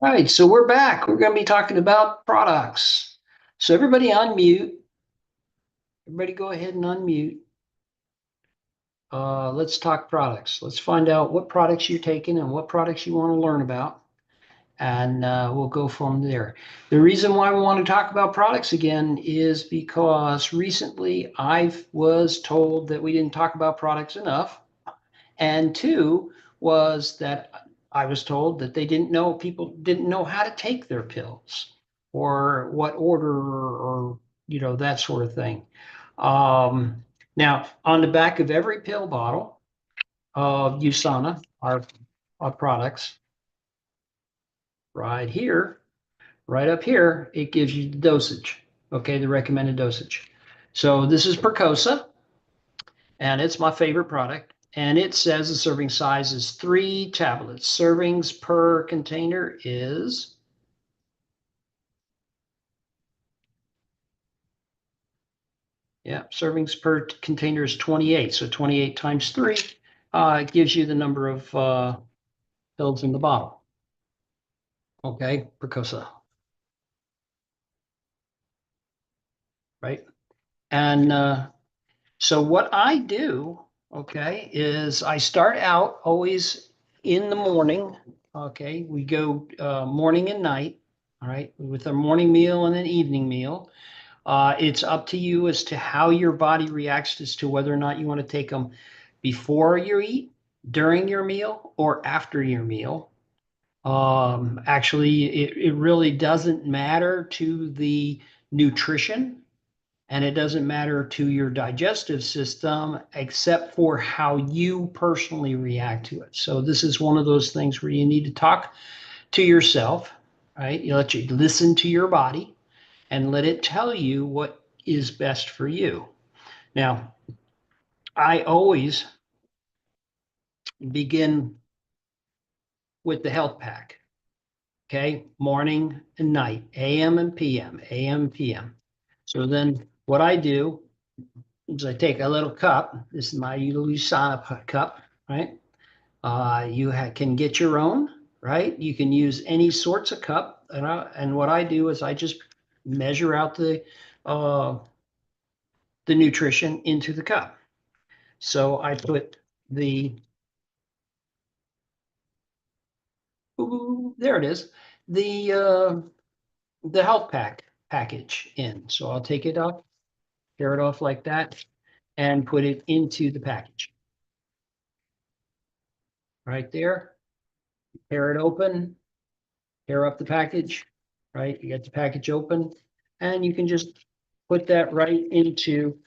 All right, so we're back. We're going to be talking about products. So everybody unmute. Everybody go ahead and unmute. Let's talk products. Let's find out what products you're taking and what products you want to learn about, and we'll go from there. The reason why we want to talk about products again is because recently I was told that we didn't talk about products enough, and two was that I was told that people didn't know how to take their pills or what order or that sort of thing. Um, Now, on the back of every pill bottle of USANA, our products, right here, right up here, it gives you the dosage, okay, the recommended dosage. So this is Percosa, and it's my favorite product. And it says the serving size is 3 tablets. Servings per container is, yeah, servings per container is 28. So 28 times 3 gives you the number of pills in the bottle. Okay, Percosa, right? And so what I do, okay, is I start out always in the morning. Okay, we go morning and night. All right, with a morning meal and an evening meal. It's up to you as to how your body reacts as to whether or not you want to take them before you eat, during your meal, or after your meal. Actually, it really doesn't matter to the nutrition, and it doesn't matter to your digestive system except for how you personally react to it. So this is one of those things where you need to talk to yourself, right? You let you listen to your body and let it tell you what is best for you. Now, I always begin with the health pack, okay? Morning and night, AM and PM, AM, PM. So then what I do is I take a little cup. This is my Ulusana cup, right? Can get your own, right? You can use any sorts of cup. And what I do is I just measure out uh, the nutrition into the cup. So I put the, ooh, there it is, the health package in. So I'll take it up, tear it off like that, and put it into the package right there. Tear it open, tear up the package, right? You get the package open, and you can just put that right into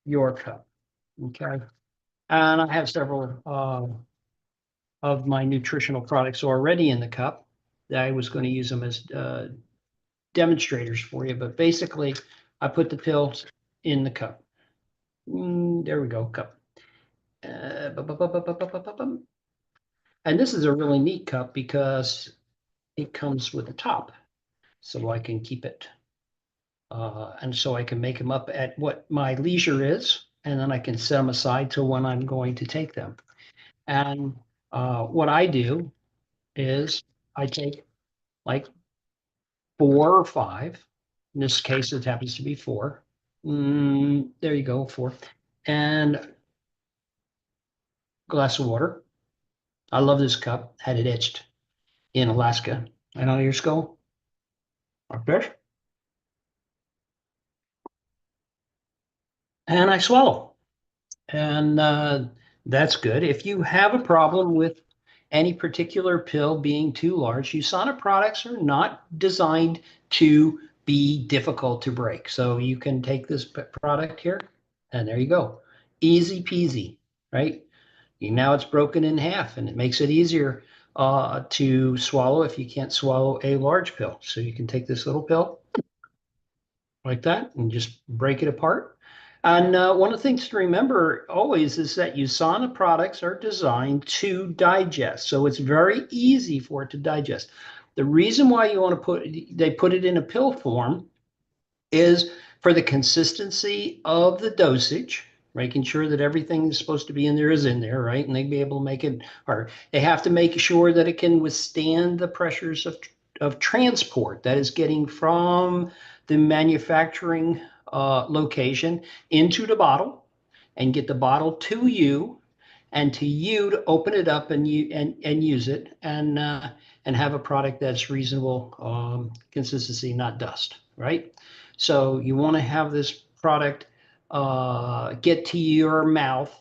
your cup. Okay. And I have several of my nutritional products already in the cup. I was going to use them as demonstrators for you, but basically, I put the pills in the cup. There we go, cup. And this is a really neat cup because it comes with a top, so I can keep it. And so I can make them up at what my leisure is, and then I can set them aside to when I'm going to take them. And what I do is I take like 4 or 5. In this case, it happens to be 4. There you go, 4. And glass of water. I love this cup. Had it etched in Alaska. I know yours go. Okay. And I swallow. And that's good. If you have a problem with any particular pill being too large, USANA products are not designed to be difficult to break. So you can take this product here, and there you go. Easy peasy, right? Now it's broken in half, and it makes it easier to swallow if you can't swallow a large pill. So you can take this little pill like that and just break it apart. And one of the things to remember always is that USANA products are designed to digest. So it's very easy for it to digest. The reason why they put it in a pill form is for the consistency of the dosage, making sure that everything is supposed to be in there is in there, right? And they be able to make it, or they have to make sure that it can withstand the pressures of transport that is getting from the manufacturing location into the bottle and get the bottle to you and to you to open it up and use it and have a product that's reasonable consistency, not dust, right? So you want to have this product get to your mouth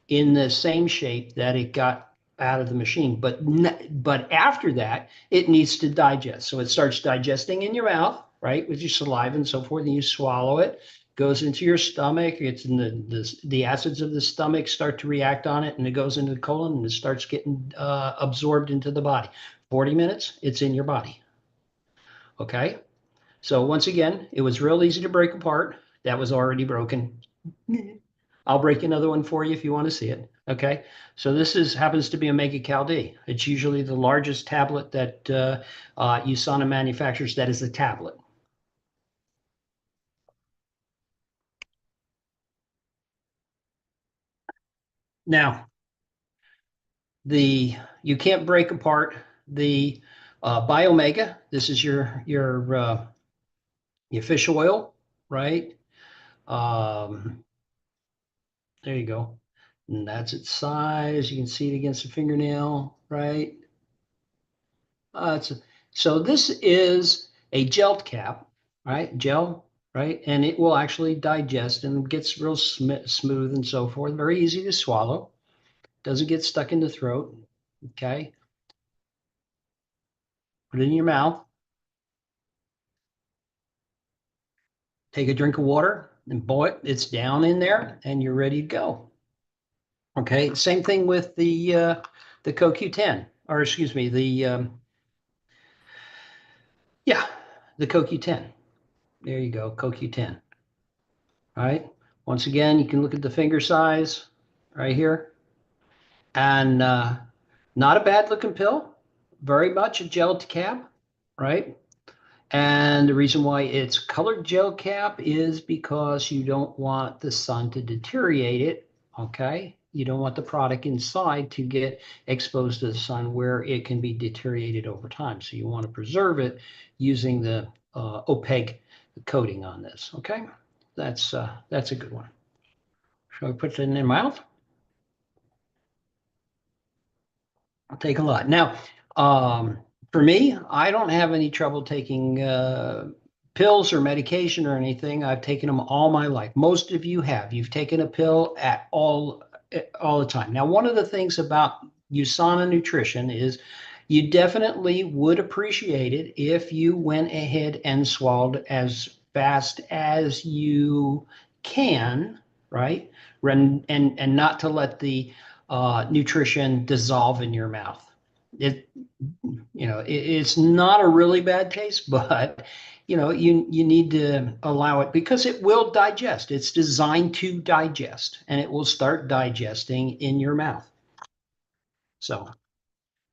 in the same shape that it got out of the machine. But after that, it needs to digest. So it starts digesting in your mouth, right, with your saliva and so forth, and you swallow it. Goes into your stomach. It's in the acids of the stomach start to react on it, and it goes into the colon and it starts getting absorbed into the body. 40 minutes, it's in your body. Okay. So once again, it was real easy to break apart. That was already broken. I'll break another one for you if you want to see it. Okay. So this happens to be a Mega Cal D. It's usually the largest tablet that USANA manufactures that is a tablet. Now, you can't break apart the Biomega. This is your fish oil, right? Um, there you go. And that's its size. You can see it against the fingernail, right? It's so this is a gel cap, right? Gel, right? And it will actually digest and gets real smooth and so forth. Very easy to swallow. Doesn't get stuck in the throat. Okay. Put it in your mouth. Take a drink of water and boy, it's down in there and you're ready to go. Okay. Same thing with the CoQ10, or excuse me, yeah, the CoQ10. There you go, CoQ10. All right. Once again, you can look at the finger size right here. And not a bad looking pill. Very much a gel cap, right? And the reason why it's colored gel cap is because you don't want the sun to deteriorate it, okay? You don't want the product inside to get exposed to the sun where it can be deteriorated over time. So you want to preserve it using the opaque coating on this, okay? That's a good one. Shall I put it in their mouth? I'll take a lot. Now, for me, I don't have any trouble taking pills or medication or anything. I've taken them all my life. Most of you have. You've taken a pill at all the time. Now, one of the things about USANA nutrition is you definitely would appreciate it if you went ahead and swallowed as fast as you can, right? And not to let the nutrition dissolve in your mouth. It, it's not a really bad taste, but you need to allow it because it will digest. It's designed to digest, and it will start digesting in your mouth. So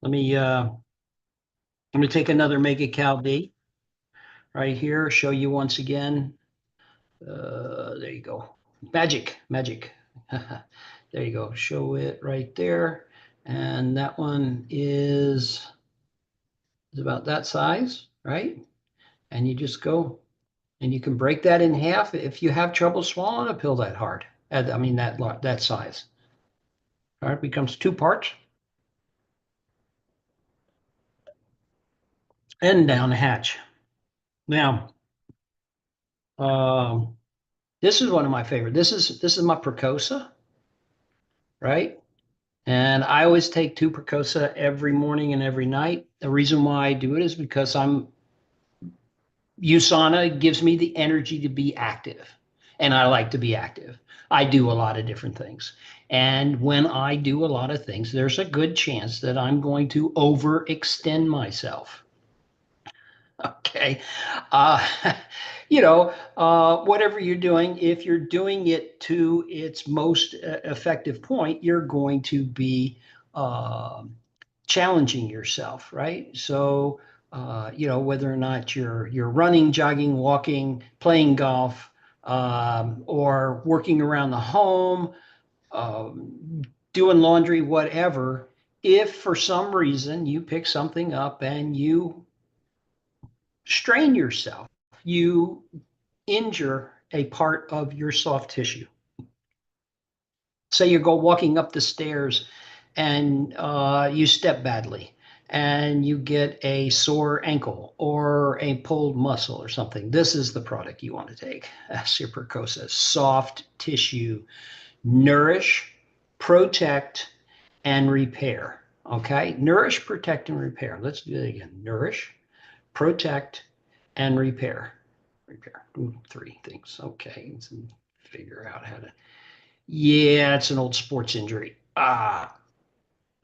let me take another Mega Cal D right here. Show you once again. There you go. Magic. There you go. Show it right there. And that one is about that size, right? And you just go and you can break that in half if you have trouble swallowing a pill that hard. I mean that size. All right, becomes two parts and down the hatch. Now, um, this is one of my favorite. This is my Precosa, right? And I always take two Precosa every morning and every night. The reason why I do it is because USANA gives me the energy to be active, and I like to be active. I do a lot of different things. And when I do a lot of things, there's a good chance that I'm going to overextend myself. Okay. Uh, whatever you're doing, if you're doing it to its most effective point, you're going to be challenging yourself, right? So, whether or not you're running, jogging, walking, playing golf, or working around the home, doing laundry, whatever, if for some reason you pick something up and you strain yourself, you injure a part of your soft tissue. Say you go walking up the stairs and you step badly and you get a sore ankle or a pulled muscle or something. This is the product you want to take. Percosa, soft tissue, nourish, protect, and repair. Okay, nourish, protect, and repair. Let's do it again. Nourish, protect, and repair. Repair. Ooh, three things. Okay, let's figure out how to. Yeah, it's an old sports injury.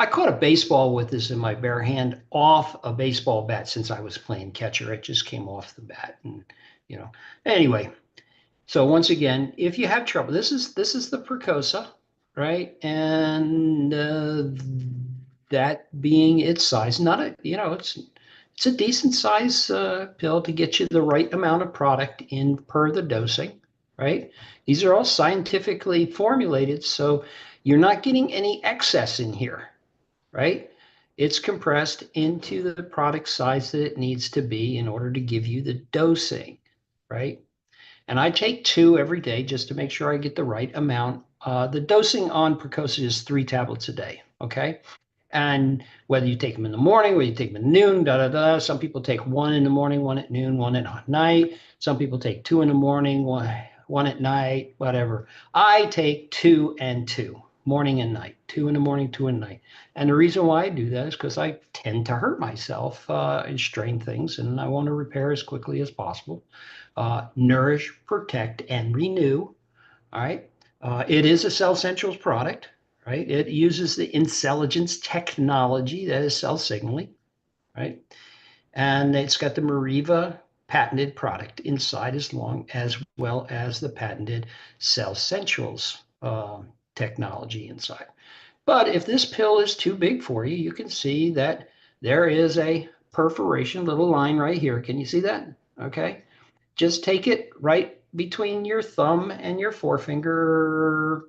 I caught a baseball with this in my bare hand off a baseball bat since I was playing catcher. It just came off the bat, and you know. Anyway, so once again, if you have trouble, this is the Percosa, right? And that being its size, not a it's a decent size pill to get you the right amount of product in per the dosing, right? These are all scientifically formulated, so you're not getting any excess in here, right? It's compressed into the product size that it needs to be in order to give you the dosing, right? And I take two every day just to make sure I get the right amount. The dosing on Percosa is 3 tablets a day. Okay. And whether you take them in the morning, whether you take them at noon, da da da. Some people take one in the morning, one at noon, one at night. Some people take two in the morning, one at night, whatever. I take two and two, morning and night, two in the morning, two in the night. And the reason why I do that is because I tend to hurt myself and strain things, and I want to repair as quickly as possible. Nourish, protect, and renew. All right. It is a Cell Centrals product, right? It uses the intelligence technology that is cell signaling, right? And it's got the Mariva patented product inside as well as the patented Cell Centrals technology inside. But if this pill is too big for you, you can see that there is a perforation, little line right here. Can you see that? Okay. Just take it right between your thumb and your forefinger.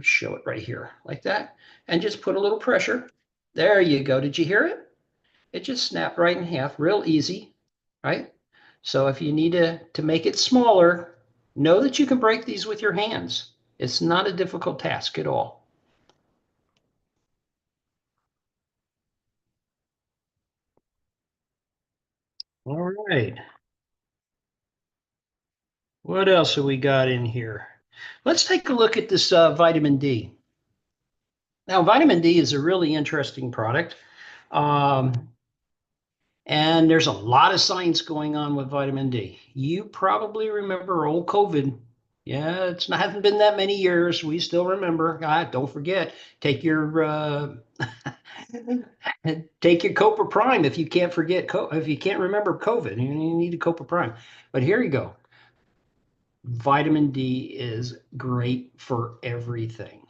Show it right here like that. And just put a little pressure. There you go. Did you hear it? It just snapped right in half, real easy, right? So if you need to make it smaller, know that you can break these with your hands. It's not a difficult task at all. All right. What else have we got in here? Let's take a look at this vitamin D. Now, vitamin D is a really interesting product. Um, and there's a lot of science going on with vitamin D. You probably remember old COVID. Yeah, it's not hasn't been that many years. We still remember. Don't forget, take your take your Copra Prime if you can't forget if you can't remember COVID. You need a Copra Prime. But here you go. Vitamin D is great for everything.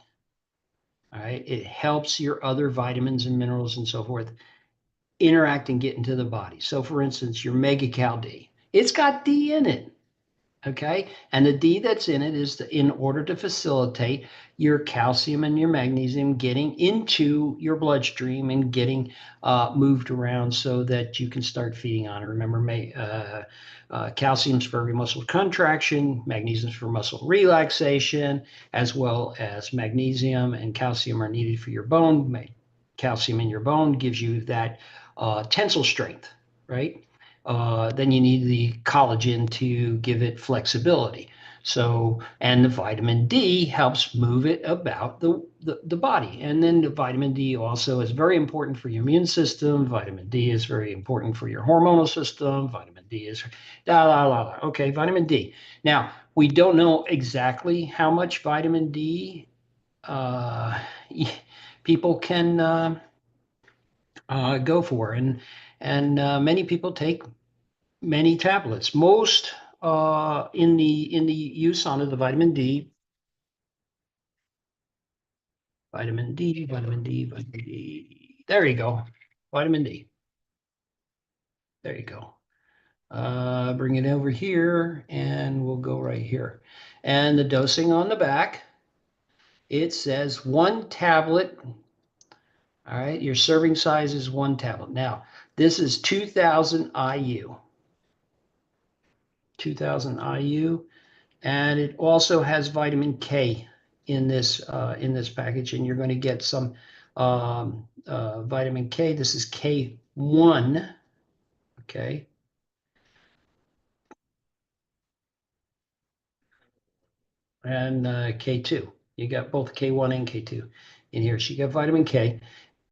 All right, it helps your other vitamins and minerals and so forth interact and get into the body. So, for instance, your Mega Cal D, it's got D in it. Okay. And the D that's in it is in order to facilitate your calcium and your magnesium getting into your bloodstream and getting moved around so that you can start feeding on it. Remember, calcium's for every muscle contraction, magnesium's for muscle relaxation, as well as magnesium and calcium are needed for your bone. Calcium in your bone gives you that tensile strength, right? Then you need the collagen to give it flexibility. So, and the vitamin D helps move it about the body. And then the vitamin D also is very important for your immune system. Vitamin D is very important for your hormonal system. Vitamin D is da la la la. Okay, vitamin D. Now, we don't know exactly how much vitamin D uh, people can go for, and many people take many tablets. Most in the use on the vitamin D, vitamin D, vitamin D, vitamin D. There you go, vitamin D. There you go. Bring it over here, and we'll go right here. And the dosing on the back, it says 1 tablet. All right, your serving size is 1 tablet. Now, this is 2,000 IU. 2,000 IU, and it also has vitamin K in this package, and you're going to get some vitamin K. This is K1, okay, and K2. You got both K1 and K2 in here. So you got vitamin K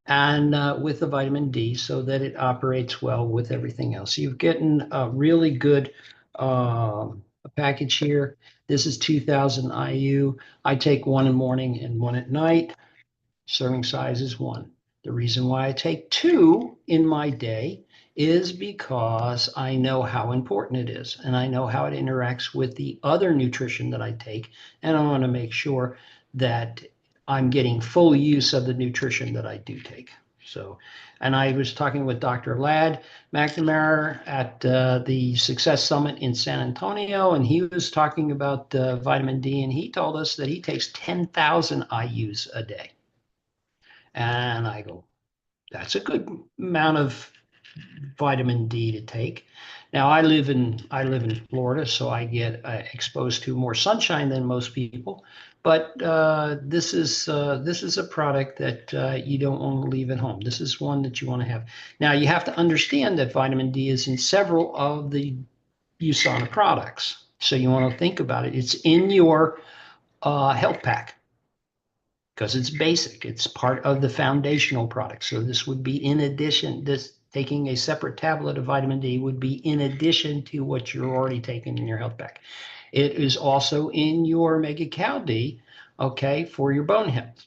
and with the vitamin D so that it operates well with everything else. So you're getting a really good package here. This is 2,000 IU. I take one in the morning and one at night. Serving size is one. The reason why I take two in my day is because I know how important it is and I know how it interacts with the other nutrition that I take. And I want to make sure that I'm getting full use of the nutrition that I do take. So, and I was talking with Dr. Ladd McNamara at the Success Summit in San Antonio, and he was talking about vitamin D, and he told us that he takes 10,000 IUs a day. And I go, that's a good amount of vitamin D to take. Now I live in Florida, so I get exposed to more sunshine than most people. But this is a product that you don't want to leave at home. This is one that you want to have. Now you have to understand that vitamin D is in several of the USANA products, so you want to think about it. It's in your health pack because it's basic. It's part of the foundational product. So this would be in addition, this taking a separate tablet of vitamin D would be in addition to what you're already taking in your health pack. It is also in your Mega Cow D, okay, for your bone health.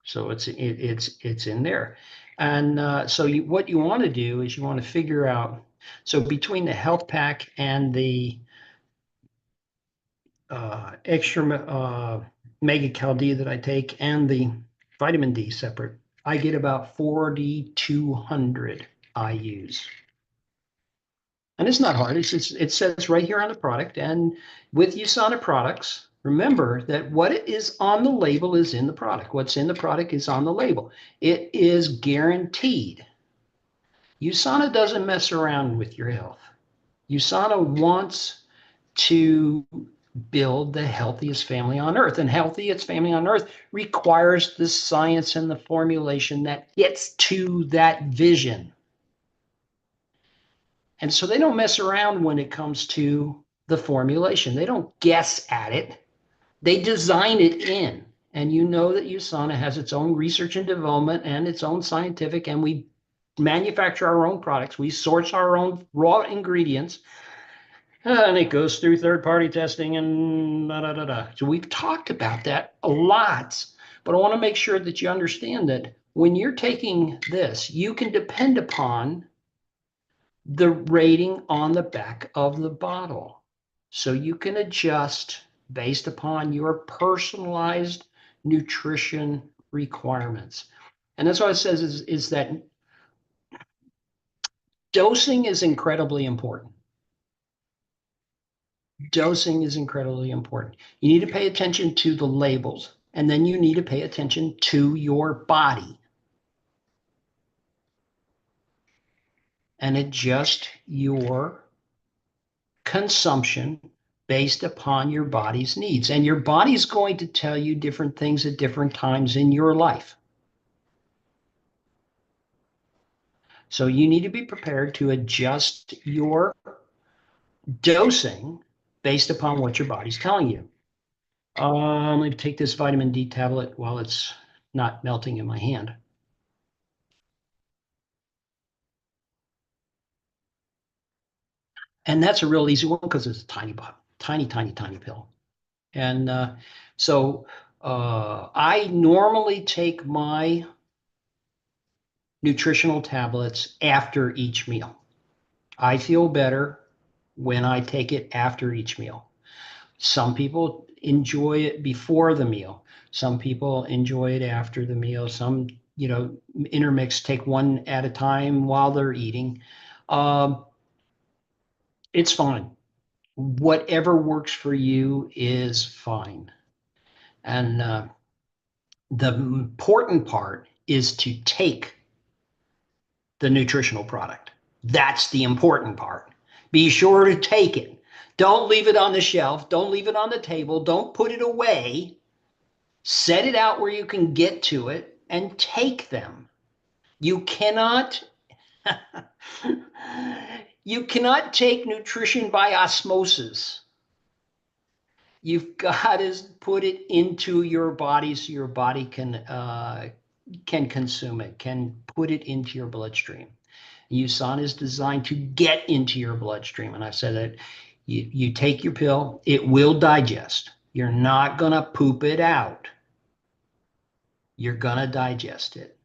So it's in there. And what you want to do is you want to figure out, so between the health pack and the extra Mega Cal D that I take and the vitamin D separate, I get about 4,200 IUs. And it's not hard. It says right here on the product. And with USANA products, remember that what is on the label is in the product. What's in the product is on the label. It is guaranteed. USANA doesn't mess around with your health. USANA wants to build the healthiest family on earth. And healthiest family on earth requires the science and the formulation that gets to that vision. And so they don't mess around when it comes to the formulation. They don't guess at it. They design it in. And you know that USANA has its own research and development and its own scientific, and we manufacture our own products. We source our own raw ingredients. And it goes through third-party testing and da, da, da, da. So we've talked about that a lot, but I want to make sure that you understand that when you're taking this, you can depend upon the rating on the back of the bottle. So you can adjust based upon your personalized nutrition requirements. And that's what it says is that dosing is incredibly important. Dosing is incredibly important. You need to pay attention to the labels, and then you need to pay attention to your body and adjust your consumption based upon your body's needs. And your body's going to tell you different things at different times in your life. So you need to be prepared to adjust your dosing based upon what your body's telling you. Let me take this vitamin D tablet while it's not melting in my hand. And that's a real easy one because it's a tiny, tiny, tiny, tiny pill. And I normally take my nutritional tablets after each meal. I feel better when I take it after each meal. Some people enjoy it before the meal. Some people enjoy it after the meal. Some, intermix, take one at a time while they're eating. It's fine. Whatever works for you is fine. And the important part is to take the nutritional product. That's the important part Be sure to take it. Don't leave it on the shelf. Don't leave it on the table. Don't put it away. Set it out where you can get to it and take them. You cannot you cannot take nutrition by osmosis. You've got to put it into your body so your body can consume it, can put it into your bloodstream. USANA is designed to get into your bloodstream. And I've said that you take your pill, it will digest. You're not going to poop it out. You're going to digest it.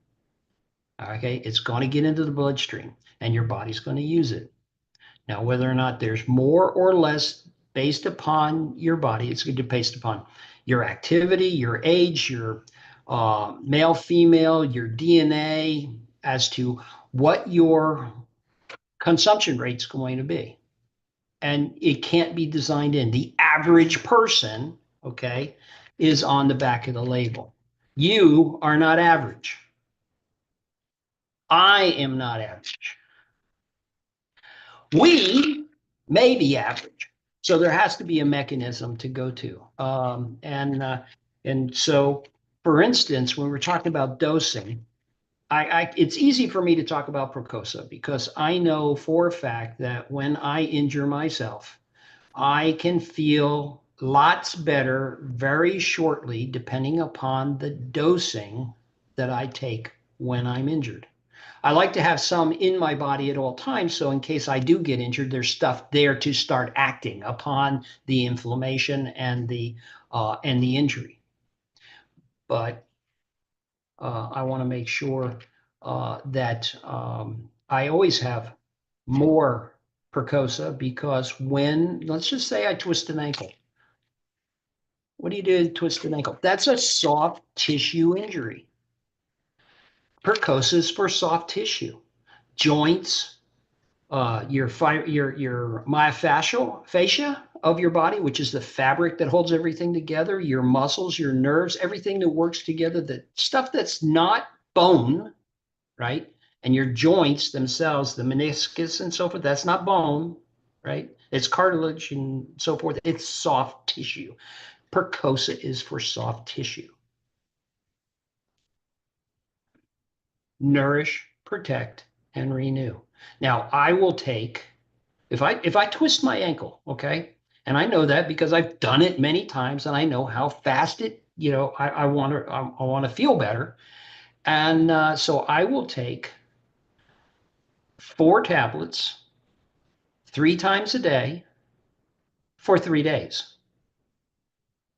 Okay, it's going to get into the bloodstream and your body's going to use it. Now, whether or not there's more or less based upon your body, it's going to be based upon your activity, your age, your male, female, your DNA, as to what your consumption rate's going to be. And it can't be designed in. The average person, okay, is on the back of the label. You are not average. I am not average. We may be average. So there has to be a mechanism to go to. And so, for instance, when we're talking about dosing, it's easy for me to talk about Procosa because I know for a fact that when I injure myself, I can feel lots better very shortly, depending upon the dosing that I take when I'm injured. I like to have some in my body at all times, so in case I do get injured, there's stuff there to start acting upon the inflammation and the injury. But I want to make sure that I always have more Percosa because let's just say I twist an ankle. What do you do to twist an ankle? That's a soft tissue injury. Percosa is for soft tissue, joints, your myofascial fascia of your body, which is the fabric that holds everything together, your muscles, your nerves, everything that works together, the stuff that's not bone, right? And your joints themselves, the meniscus and so forth, that's not bone, right? It's cartilage and so forth. It's soft tissue. Percosa is for soft tissue. Nourish, protect, and renew. Now, I will take, if I twist my ankle, okay, and I know that because I've done it many times and I know how fast I want to feel better. And so I will take 4 tablets 3 times a day for 3 days.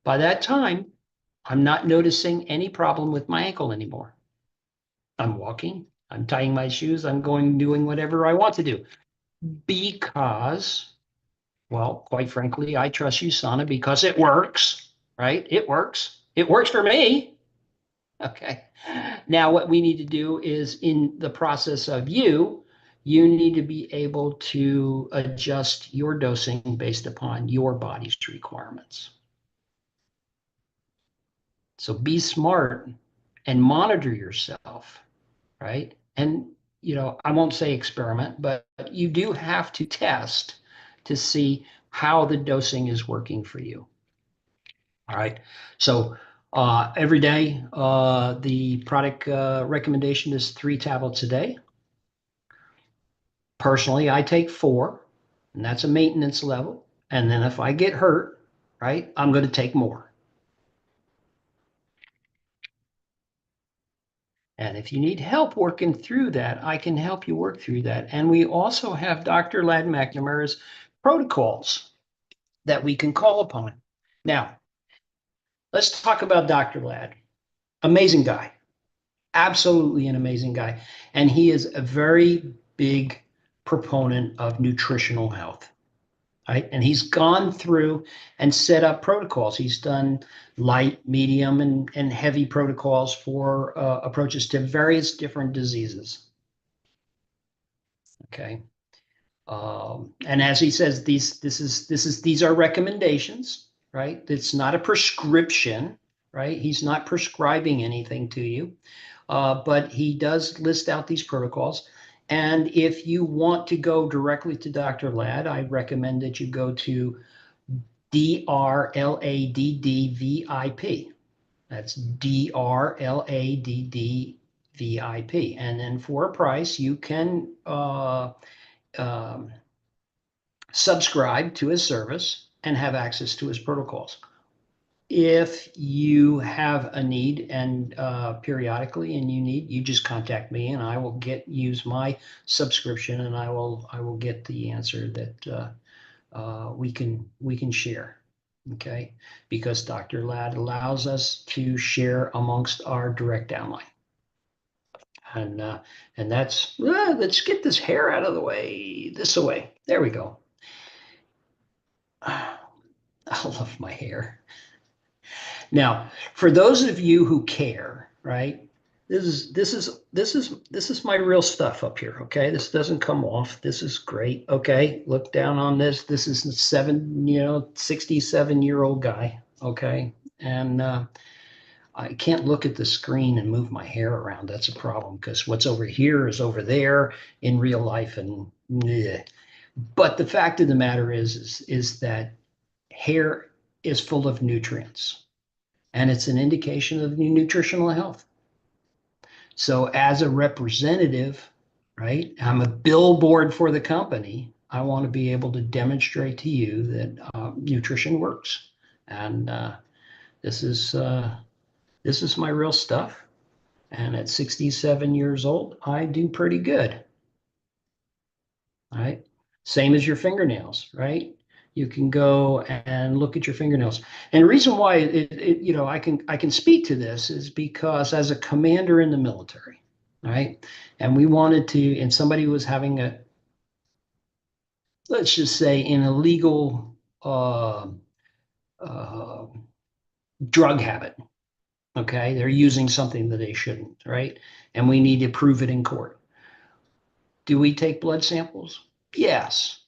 By that time, I'm not noticing any problem with my ankle anymore. I'm walking, I'm tying my shoes, I'm doing whatever I want to do because, well, quite frankly, I trust USANA because it works, right? It works. It works for me. Okay. Now, what we need to do is in the process of you need to be able to adjust your dosing based upon your body's requirements. So be smart and monitor yourself, right? And, I won't say experiment, but you do have to test to see how the dosing is working for you. All right. So every day, the product recommendation is 3 tablets a day. Personally, I take 4, and that's a maintenance level. And then if I get hurt, right, I'm going to take more. And if you need help working through that, I can help you work through that. And we also have Dr. Ladd McNamara's protocols that we can call upon. Now, let's talk about Dr. Ladd. Amazing guy. Absolutely an amazing guy. And he is a very big proponent of nutritional health. Right? And he's gone through and set up protocols. He's done light, medium, and heavy protocols for approaches to various different diseases. Okay. And as he says, these are recommendations, right? It's not a prescription, right? He's not prescribing anything to you, but he does list out these protocols. And if you want to go directly to Dr. Ladd, I recommend that you go to DRLADDVIP. That's DRLADDVIP. And then for a price, you can um, subscribe to his service and have access to his protocols. If you have a need and periodically and you need, you just contact me and I will use my subscription and I will get the answer that we can share. Okay, because Dr. Ladd allows us to share amongst our direct downline. And that's let's get this hair out of the way. This away. There we go. I love my hair. Now, for those of you who care, right? This is my real stuff up here. Okay, this doesn't come off. This is great. Okay, look down on this. This is a 67-year-old guy. Okay, and I can't look at the screen and move my hair around. That's a problem because what's over here is over there in real life, and bleh. But the fact of the matter is that hair is full of nutrients and it's an indication of nutritional health. So as a representative, right, I'm a billboard for the company. I want to be able to demonstrate to you that nutrition works. And this is my real stuff. And at 67 years old, I do pretty good. Right? Same as your fingernails, right? You can go and look at your fingernails. And the reason why I can speak to this is because as a commander in the military, right? And we wanted to, and somebody was having let's just say, an illegal uh, drug habit. Okay, they're using something that they shouldn't, right? And we need to prove it in court. Do we take blood samples? Yes.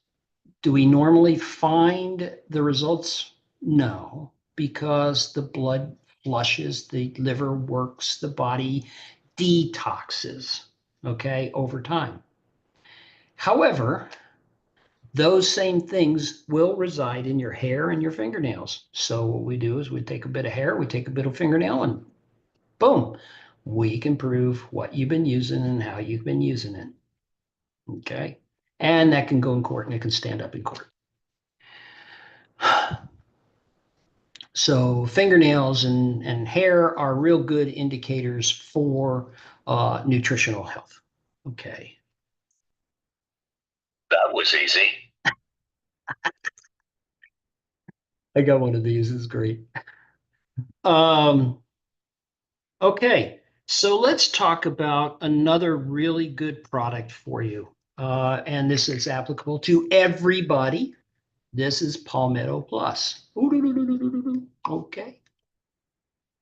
Do we normally find the results? No, because the blood flushes, the liver works, the body detoxes, okay, over time. However, those same things will reside in your hair and your fingernails. So what we do is we take a bit of hair, we take a bit of fingernail, and boom, we can prove what you've been using and how you've been using it. Okay. And that can go in court and it can stand up in court. So fingernails and hair are real good indicators for nutritional health. Okay. That was easy. I got one of these. It's great. Um, okay. So let's talk about another really good product for you. And this is applicable to everybody. This is Palmetto Plus. Okay.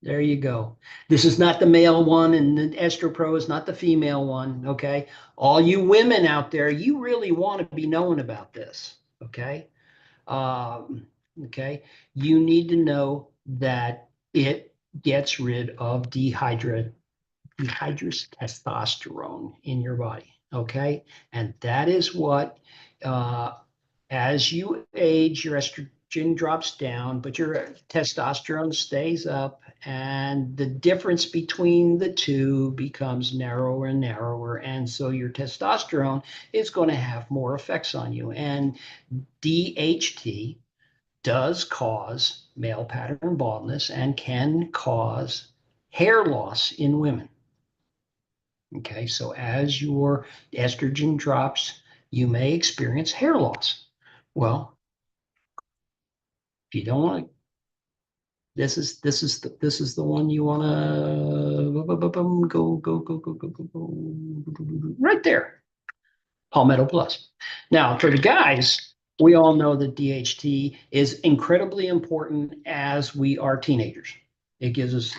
There you go. This is not the male one, and the Estro Pro is not the female one. Okay. All you women out there, you really want to be knowing about this. Okay. Um, okay. You need to know that it gets rid of dehydrous testosterone in your body. Okay. And that is what, as you age, your estrogen drops down, but your testosterone stays up, and the difference between the two becomes narrower and narrower. And so your testosterone is going to have more effects on you. And DHT does cause male pattern baldness and can cause hair loss in women. Okay, so as your estrogen drops, you may experience hair loss. Well, if you don't want to, this is the one you want to go right there. Palmetto Plus. Now, for the guys, we all know that DHT is incredibly important as we are teenagers. It gives us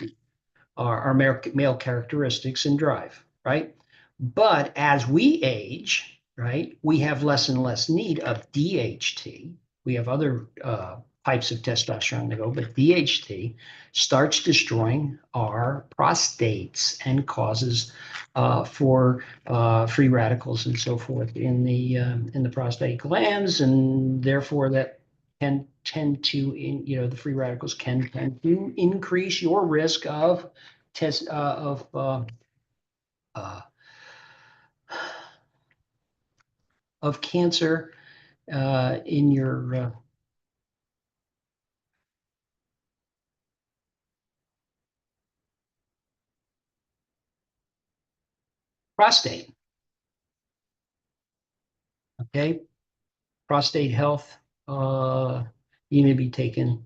our male characteristics and drive, right? But as we age, right, we have less and less need of DHT. We have other types of testosterone to go, but DHT starts destroying our prostates and causes for free radicals and so forth in the prostate glands, and therefore that can tend to, the free radicals can tend to increase your risk of test uh, of cancer in your prostate. Okay, prostate health. Uh, you may be taking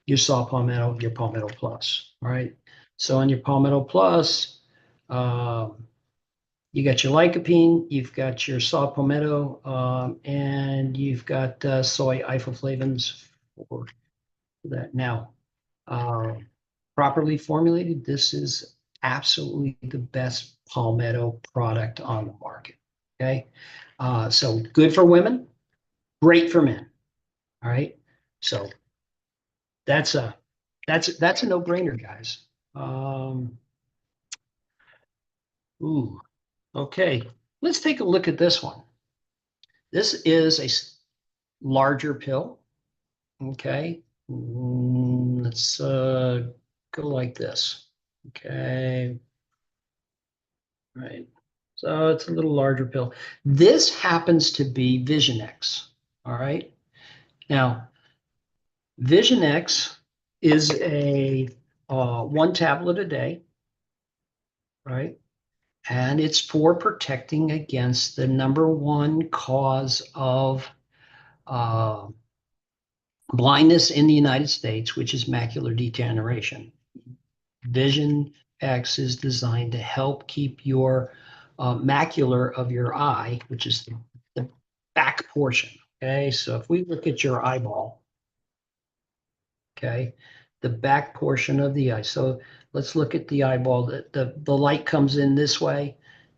your saw palmetto, your palmetto plus. All right. So on your palmetto plus, um, you got your lycopene, you've got your saw palmetto, and you've got soy isoflavones for that. Now, uh, properly formulated, this is absolutely the best palmetto product on the market. Okay. So good for women, great for men. All right. So that's a that's a no-brainer, guys. Um, ooh, okay. Let's take a look at this one. This is a larger pill. Okay. Let's go like this. Okay. Right. So it's a little larger pill. This happens to be Vision X. All right. Now, Vision X is a one tablet a day, right? And it's for protecting against the number one cause of uh, blindness in the United States, which is macular degeneration. Vision X is designed to help keep your macular of your eye, which is the back portion. Okay, so if we look at your eyeball, okay, the back portion of the eye. So let's look at the eyeball. The light comes in this way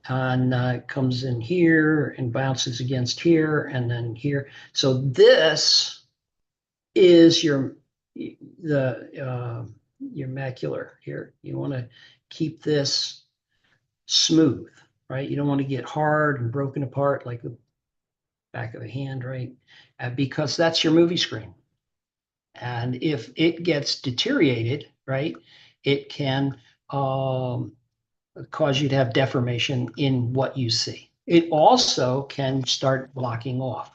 and comes in here and bounces against here and then here. So this is your macular here. You want to keep this smooth, right? You don't want to get hard and broken apart like the back of a hand, right? Because that's your movie screen. And if it gets deteriorated, right, it can cause you to have deformation in what you see. It also can start blocking off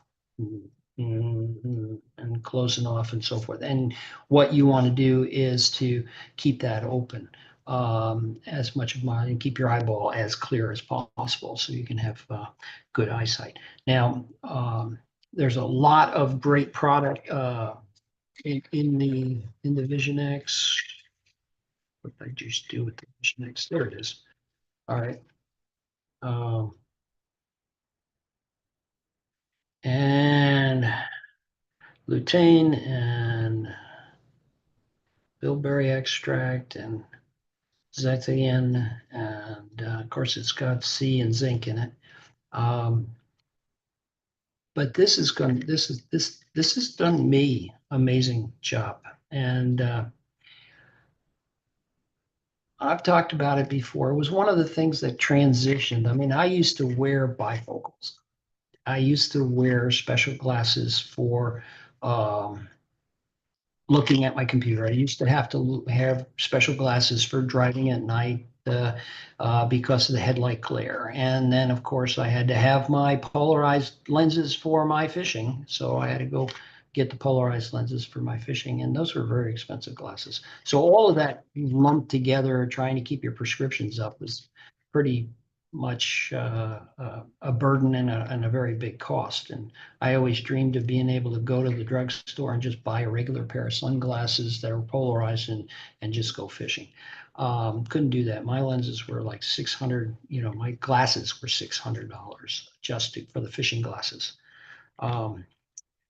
and closing off and so forth. And what you want to do is to keep that open as much of mine and keep your eyeball as clear as possible so you can have good eyesight. Now, there's a lot of great product in the Vision X. What did I just do with the Vision X? There it is. All right. Um, and lutein and bilberry extract and zeaxanthin, and of course it's got C and zinc in it. Um, but this has done me amazing job, and I've talked about it before. It was one of the things that transitioned. I mean, I used to wear bifocals. I used to wear special glasses for um, looking at my computer. I used to have to have special glasses for driving at night because of the headlight glare. And then, of course, I had to have my polarized lenses for my fishing. So I had to go get the polarized lenses for my fishing. And those were very expensive glasses. So all of that lumped together, trying to keep your prescriptions up was pretty much a burden and a very big cost. And I always dreamed of being able to go to the drugstore and just buy a regular pair of sunglasses that are polarized and just go fishing. Couldn't do that. My lenses were like 600, my glasses were $600 just for the fishing glasses.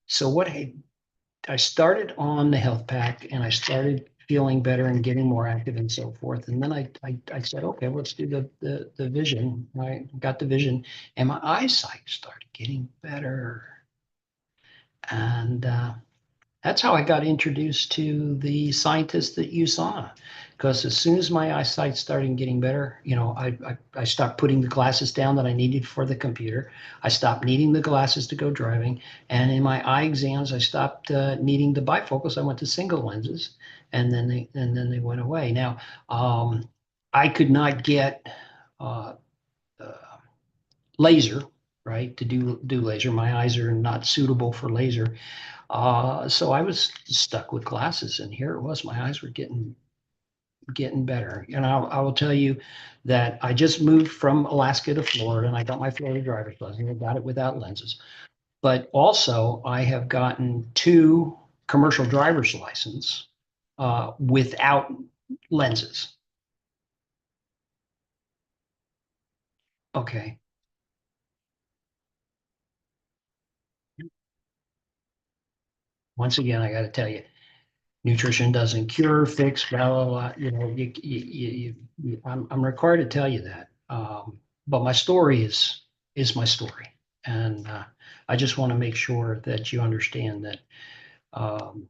So what I started on the health pack and I started feeling better and getting more active and so forth. And then I said, okay, let's do the vision. I got the vision and my eyesight started getting better. And That's how I got introduced to the scientists at USANA. Because as soon as my eyesight started getting better, I stopped putting the glasses down that I needed for the computer. I stopped needing the glasses to go driving. And in my eye exams, I stopped needing the bifocals. I went to single lenses, and then they went away. Now, I could not get uh, uh, laser, right, to do laser. My eyes are not suitable for laser. So I was stuck with glasses, and here it was. My eyes were getting better. And I will tell you that I just moved from Alaska to Florida, and I got my Florida driver's license. I got it without lenses, but also I have gotten two commercial driver's license without lenses. Okay. Once again, I got to tell you, nutrition doesn't cure, fix, blah, blah, blah. I'm required to tell you that. But my story is my story. And I just want to make sure that you understand that um,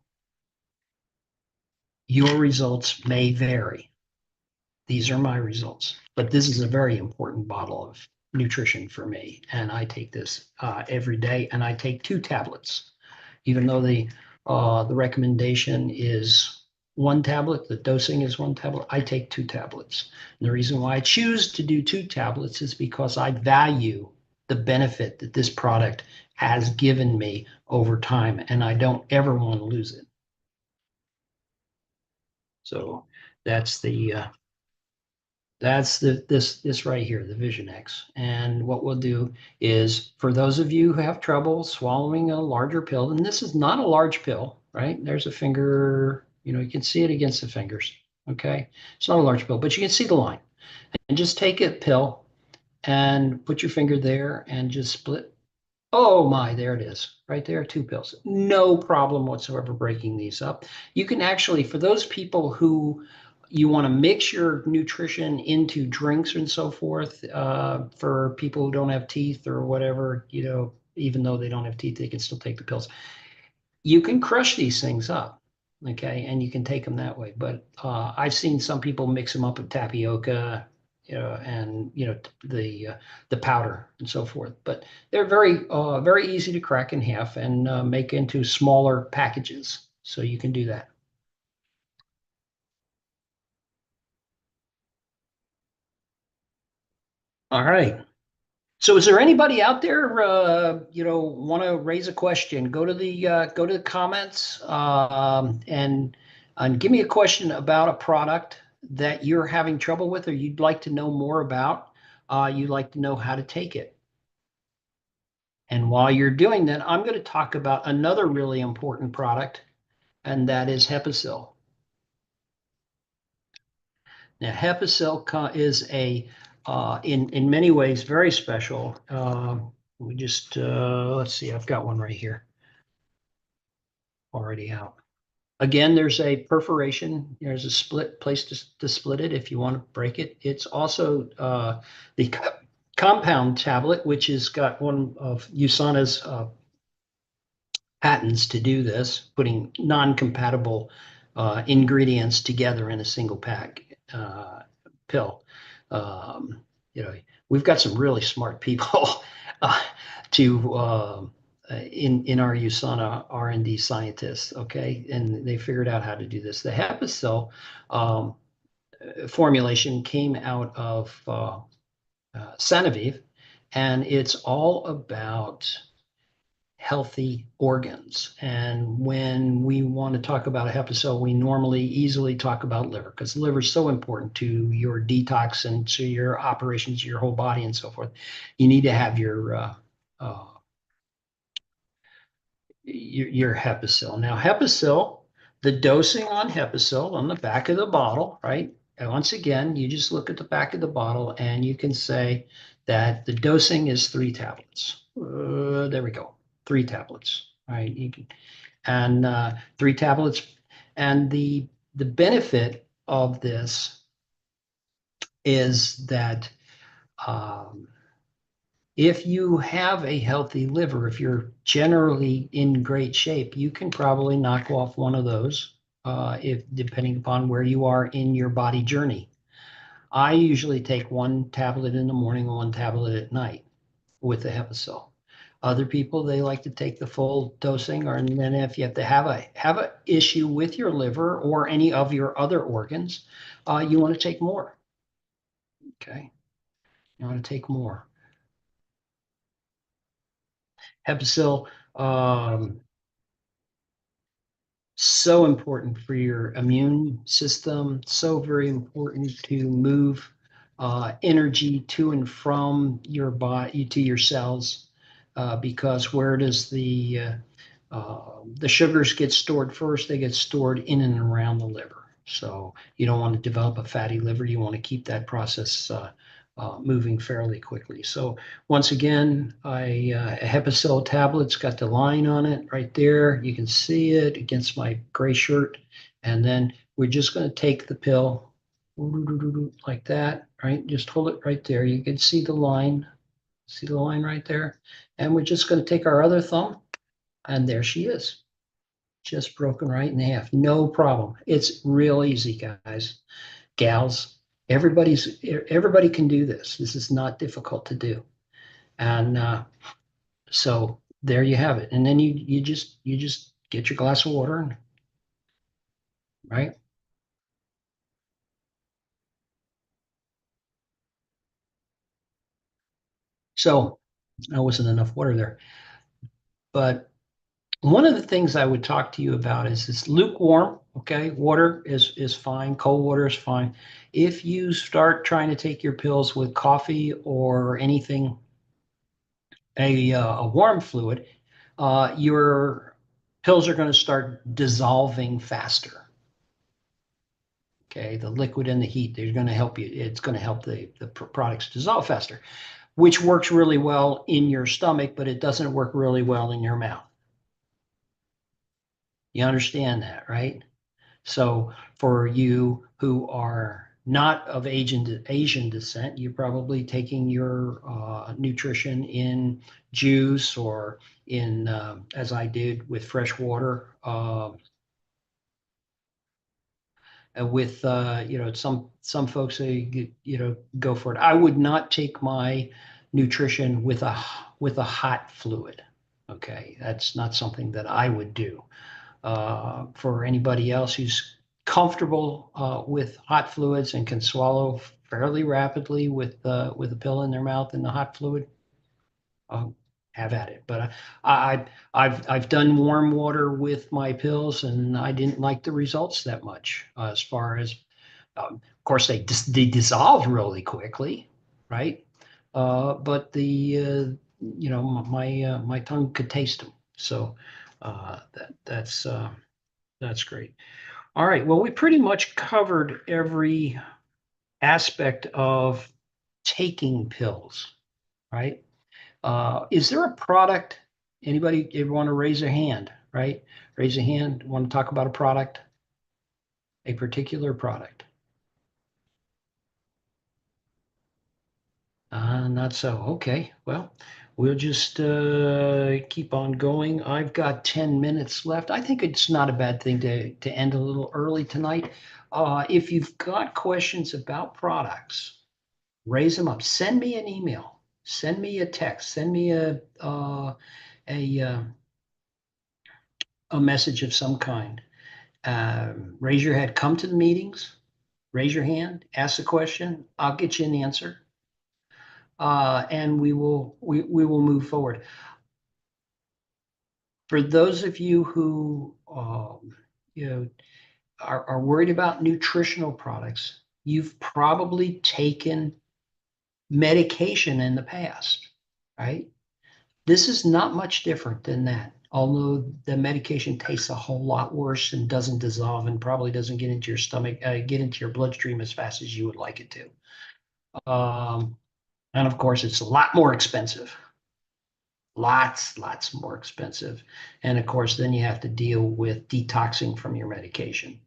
your results may vary. These are my results, but this is a very important bottle of nutrition for me. And I take this every day, and I take two tablets. Even though the recommendation is one tablet, the dosing is one tablet, I take two tablets. And the reason why I choose to do two tablets is because I value the benefit that this product has given me over time, and I don't ever want to lose it. So that's this right here, the Vision X. And what we'll do is, for those of you who have trouble swallowing a larger pill, and this is not a large pill, right? There's a finger, you can see it against the fingers. Okay. It's not a large pill, but you can see the line. And just take a pill and put your finger there and just split. Oh my, there it is. Right there, two pills. No problem whatsoever breaking these up. You can actually, for those people who you want to mix your nutrition into drinks and so forth, for people who don't have teeth or whatever, even though they don't have teeth, they can still take the pills. You can crush these things up, okay, and you can take them that way. But I've seen some people mix them up with tapioca, and the powder and so forth. But they're very easy to crack in half and make into smaller packages. So you can do that. All right. So is there anybody out there, want to raise a question? Go to the comments, and give me a question about a product that you're having trouble with, or you'd like to know more about. You'd like to know how to take it. And while you're doing that, I'm going to talk about another really important product, and that is Hepicil. Now, Hepicil is in many ways very special. We just let's see. I've got one right here already out. Again, there's a perforation. There's a split place to split it if you want to break it. It's also the compound tablet, which has got one of USANA's patents to do this, putting non-compatible ingredients together in a single pack pill. Um, you know, we've got some really smart people uh, to in our USANA R&D scientists, okay, and they figured out how to do this. The Hepicil formulation came out of Sanoviv, and it's all about healthy organs. And when we want to talk about a Hepicel, we normally easily talk about liver, because the liver is so important to your detox and to your operations, your whole body and so forth. You need to have your Hepicil. Now, Hepicil, the dosing on Hepicil on the back of the bottle, right? And once again, you just look at the back of the bottle and you can say that the dosing is 3 tablets. There we go, 3 tablets, right? You can, and 3 tablets. And the benefit of this is that um, If you have a healthy liver, if you're generally in great shape, you can probably knock off one of those, if depending upon where you are in your body journey. I usually take one tablet in the morning and one tablet at night with the Hepicil. Other people, they like to take the full dosing, or and then if you have to have a issue with your liver or any of your other organs, you want to take more. Okay, you want to take more. Hepicil, so important for your immune system, so very important to move energy to and from your body to your cells, because where does the sugars get stored first? They get stored in and around the liver. So you don't want to develop a fatty liver. You want to keep that process moving fairly quickly. So once again, a Hepicil tablet's got the line on it right there. You can see it against my gray shirt. And then we're just going to take the pill like that, right? Just hold it right there. You can see the line. See the line right there? And we're just going to take our other thumb, and there she is, just broken right in half. No problem. It's real easy, guys, gals. Everybody can do this. This is not difficult to do. And so there you have it. And then you just get your glass of water, and, right? So there wasn't enough water there. But one of the things I would talk to you about is this lukewarm. Okay, water is fine. Cold water is fine. If you start trying to take your pills with coffee or anything, a warm fluid, your pills are going to start dissolving faster. Okay, the liquid and the heat, they're going to help you. It's going to help the products dissolve faster, which works really well in your stomach, but it doesn't work really well in your mouth. You understand that, right? So for you who are not of Asian descent, you're probably taking your nutrition in juice or in, as I did, with fresh water. With some folks say go for it. I would not take my nutrition with a hot fluid. Okay, that's not something that I would do. For anybody else who's comfortable with hot fluids and can swallow fairly rapidly with a pill in their mouth and the hot fluid, have at it. But I've done warm water with my pills, and I didn't like the results that much. As far as, of course, they dissolve really quickly, right? But my tongue could taste them. So that's great. All right. Well, we pretty much covered every aspect of taking pills, right? Is there a product? Anybody ever want to raise a hand, right? Raise a hand. Want to talk about a product, a particular product? Not so. Okay. Well, we'll just keep on going. I've got 10 minutes left. I think it's not a bad thing to end a little early tonight. If you've got questions about products, raise them up. Send me an email. Send me a text. Send me a, uh, a message of some kind. Raise your head. Come to the meetings. Raise your hand. Ask a question. I'll get you an answer, and we will move forward. For those of you who you know are worried about nutritional products, you've probably taken medication in the past, right? This is not much different than that, although the medication tastes a whole lot worse and doesn't dissolve and probably doesn't get into your stomach, get into your bloodstream as fast as you would like it to. And of course, it's a lot more expensive. Lots more expensive. And of course, then you have to deal with detoxing from your medication.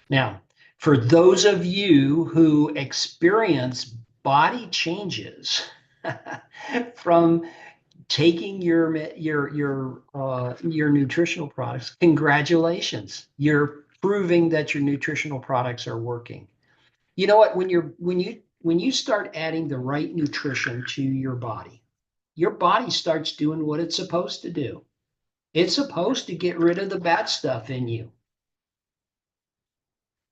Now, for those of you who experience body changes from taking your nutritional products. Congratulations. You're proving that your nutritional products are working. You know what? When you start adding the right nutrition to your body starts doing what it's supposed to do. It's supposed to get rid of the bad stuff in you.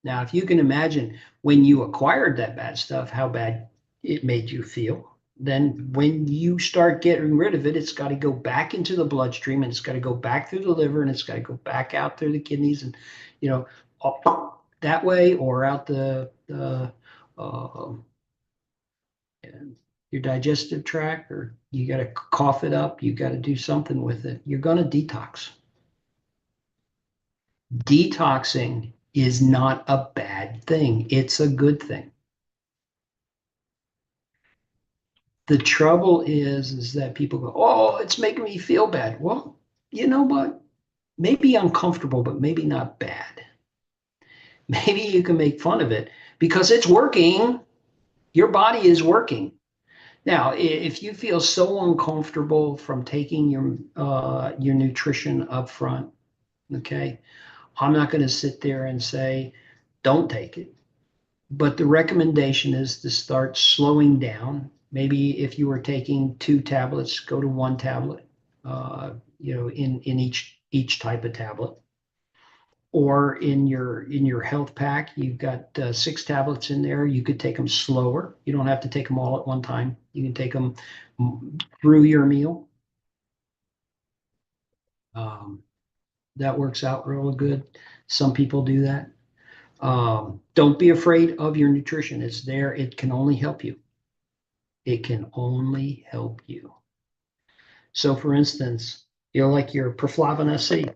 Now, if you can imagine when you acquired that bad stuff, how bad it made you feel, then when you start getting rid of it, it's got to go back into the bloodstream and it's got to go back through the liver and it's got to go back out through the kidneys and, you know, that way or out the um, your digestive tract, or you got to cough it up. You got to do something with it. You're going to detox. Detoxing is not a bad thing. It's a good thing. The trouble is that people go, "Oh, it's making me feel bad." Well, you know what? Maybe uncomfortable, but maybe not bad. Maybe you can make fun of it because it's working. Your body is working. Now, if you feel so uncomfortable from taking your nutrition up front, okay, I'm not going to sit there and say, don't take it. But the recommendation is to start slowing down. Maybe if you were taking 2 tablets, go to 1 tablet, in each type of tablet. Or in your health pack, you've got 6 tablets in there. You could take them slower. You don't have to take them all at one time. You can take them through your meal. Um, that works out real good. Some people do that. Don't be afraid of your nutrition. It's there. It can only help you. It can only help you. So, for instance, like your perflavin C,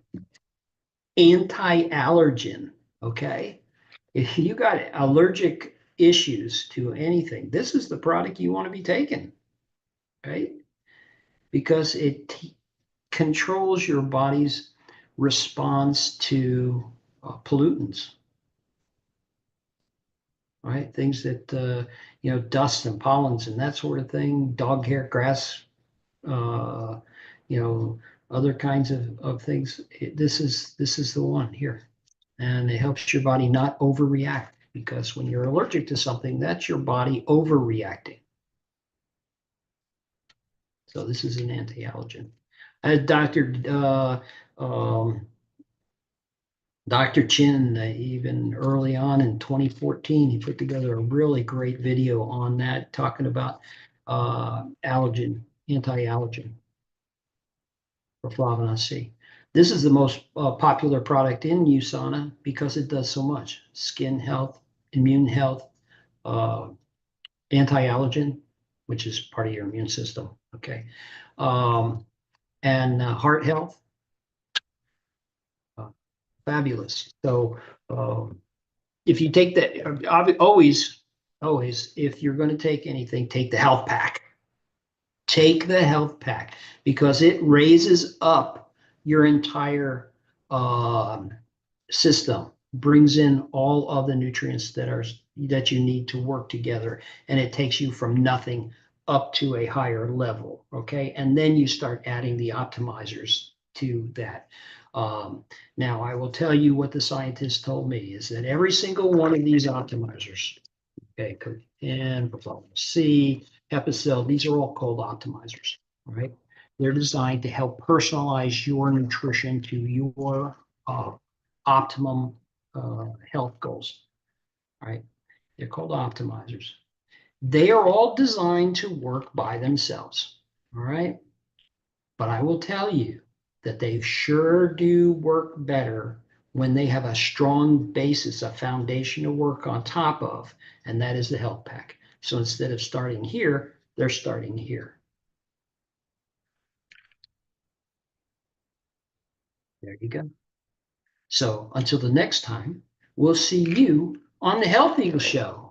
anti-allergen. Okay, if you got allergic issues to anything, this is the product you want to be taking, right? Because it controls your body's response to pollutants, right? Things that dust and pollens and that sort of thing, dog hair, grass, uh, you know, other kinds of things. This is the one here, and it helps your body not overreact because when you're allergic to something, that's your body overreacting. So this is an anti-allergen. I had Dr. Chin, even early on in 2014, he put together a really great video on that, talking about allergen, anti-allergen for flavin C. This is the most popular product in USANA because it does so much: skin health, immune health, uh, anti-allergen, which is part of your immune system. Okay, and heart health. Uh, Fabulous. So if you take that, always, if you're going to take anything, take the health pack. Take the health pack because it raises up your entire um, system, brings in all of the nutrients that you need to work together, and it takes you from nothing up to a higher level. Okay, and then you start adding the optimizers to that. Now, I will tell you what the scientists told me is that every single one of these optimizers, okay, and C, Epicel, these are all called optimizers, all right? They're designed to help personalize your nutrition to your optimum health goals, all right? They're called optimizers. They are all designed to work by themselves, all right? But I will tell you that they sure do work better when they have a strong basis, a foundation to work on top of, and that is the health pack. So instead of starting here, they're starting here. There you go. So until the next time, we'll see you on the HealthEagle Show.